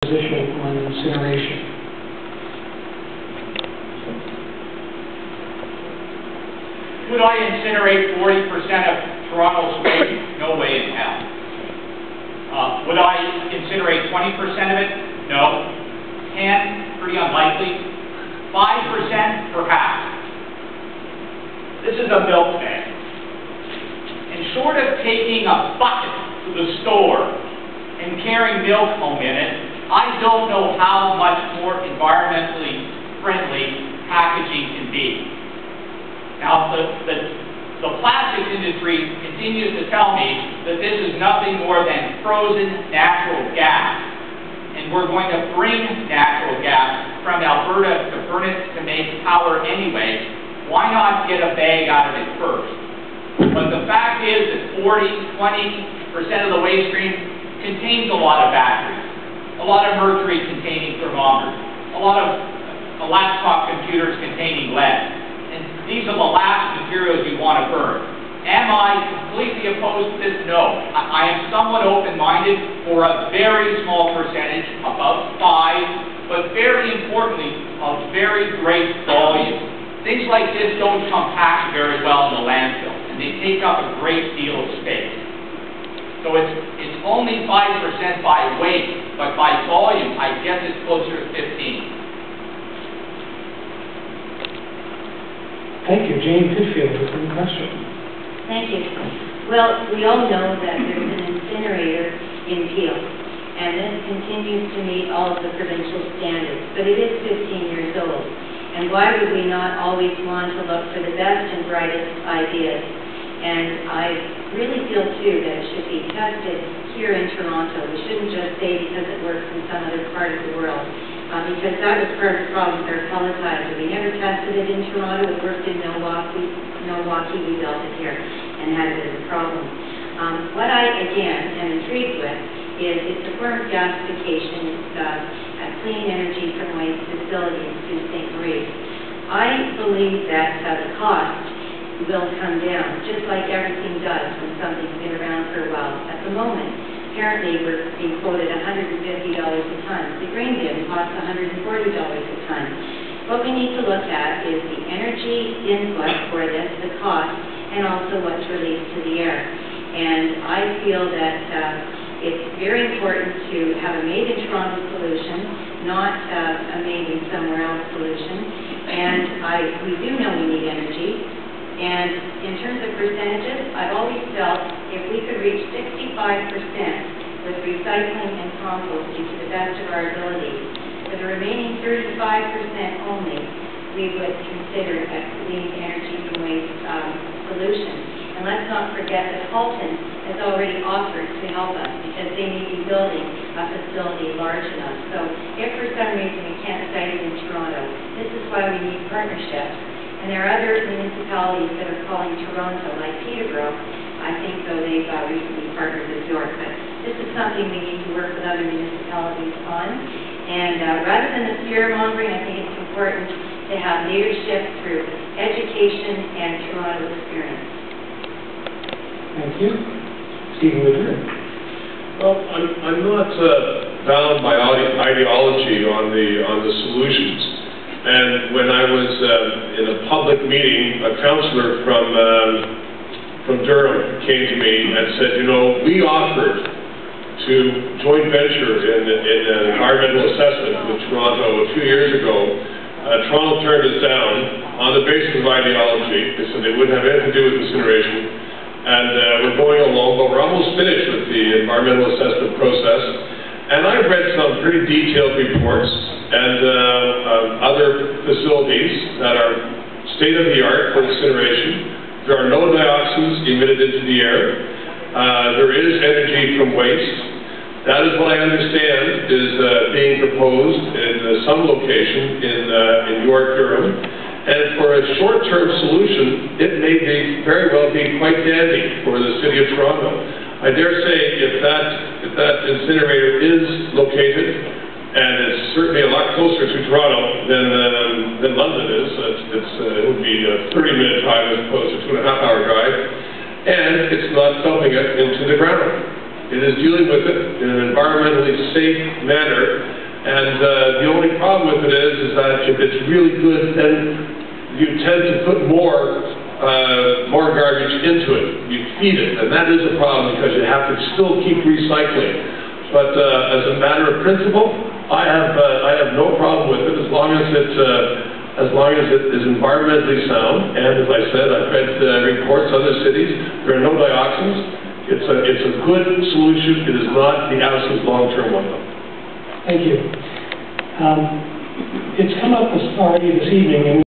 position on incineration. Would I incinerate 40% of Toronto's waste? No way in hell. Would I incinerate 20% of it? No. 10? Pretty unlikely. 5%? Perhaps. This is a milk bag. And short of taking a bucket to the store and carrying milk home in it, I don't know how much more environmentally friendly packaging can be. Now, the plastics industry continues to tell me that this is nothing more than frozen natural gas. And we're going to bring natural gas from Alberta to burn it to make power anyway. Why not get a bag out of it first? But the fact is that 20% of the waste stream contains a lot of batteries, a lot of mercury-containing thermometers, a lot of laptop computers containing lead. And these are the last materials you want to burn. Am I completely opposed to this? No. I am somewhat open-minded for a very small percentage, about 5, but very importantly, of very great volume. Things like this don't compact very well in the landfill, and they take up a great deal of space. So it's only 5% by weight, but by volume, I guess it's closer to 15. Thank you. Jane Pitfield with a question. Thank you. Well, we all know that there's an incinerator in Peel, and this continues to meet all of the provincial standards, but it is 15 years old. And why would we not always want to look for the best and brightest ideas? And I really feel, too, that it should be tested here in Toronto. We shouldn't just say because it works in some other part of the world. Because that was part of the problem with our pelletizer. We never tested it in Toronto. It worked in Milwaukee. We built it here and had a bit of a problem. What I, again, am intrigued with is it's a form of gasification. It's a clean energy from waste facility in St. Marie. I believe that the cost will come down, just like everything does when something's been around for a while. At the moment, apparently we're being quoted $150 a ton. The grain bin costs $140 a ton. What we need to look at is the energy input for this, the cost, and also what's released to the air. And I feel that it's very important to have a made-in-Toronto solution, not a made-in-somewhere-else solution. And we do know we need energy. And in terms of percentages, I've always felt if we could reach 65% with recycling and composting to the best of our ability, for the remaining 35% only, we would consider a clean energy from waste solution. And let's not forget that Halton has already offered to help us because they may be building a facility large enough. So if for some reason we can't site it in Toronto, this is why we need partnerships. And there are other municipalities that are calling Toronto, like Peterborough. I think, though, they've recently partnered with York. But this is something we need to work with other municipalities on. And rather than the fear-mongering, I think it's important to have leadership through education and Toronto experience. Thank you. Stephen Whitmer. Well, I'm not bound by ideology on the solutions. And when I was in a public meeting, a councillor from Durham came to me and said, you know, we offered to joint venture in an environmental assessment with Toronto a few years ago. Toronto turned us down on the basis of ideology. They said they wouldn't have anything to do with incineration. And we're going along, but we're almost finished with the environmental assessment process. And I've read some pretty detailed reports and other facilities that are state-of-the-art for incineration. There are no dioxins emitted into the air. There is energy from waste. That is what I understand is being proposed in some location in York, Durham. And for a short-term solution, it may very well be quite dandy for the City of Toronto. I dare say if that incinerator is located, and it's certainly a lot closer to Toronto than London is. It would be a 30-minute drive as opposed to a 2.5-hour drive. And it's not dumping it into the ground. It is dealing with it in an environmentally safe manner, and the only problem with it is that if it's really good, then you tend to put more garbage into it. You feed it, and that is a problem because you have to still keep recycling. But as a matter of principle, I have no problem with it as long as it is environmentally sound. And as I said, I've read reports other cities. There are no dioxins. It's a good solution. It is not the absolute long-term one, though. Thank you. It's come up already this evening, and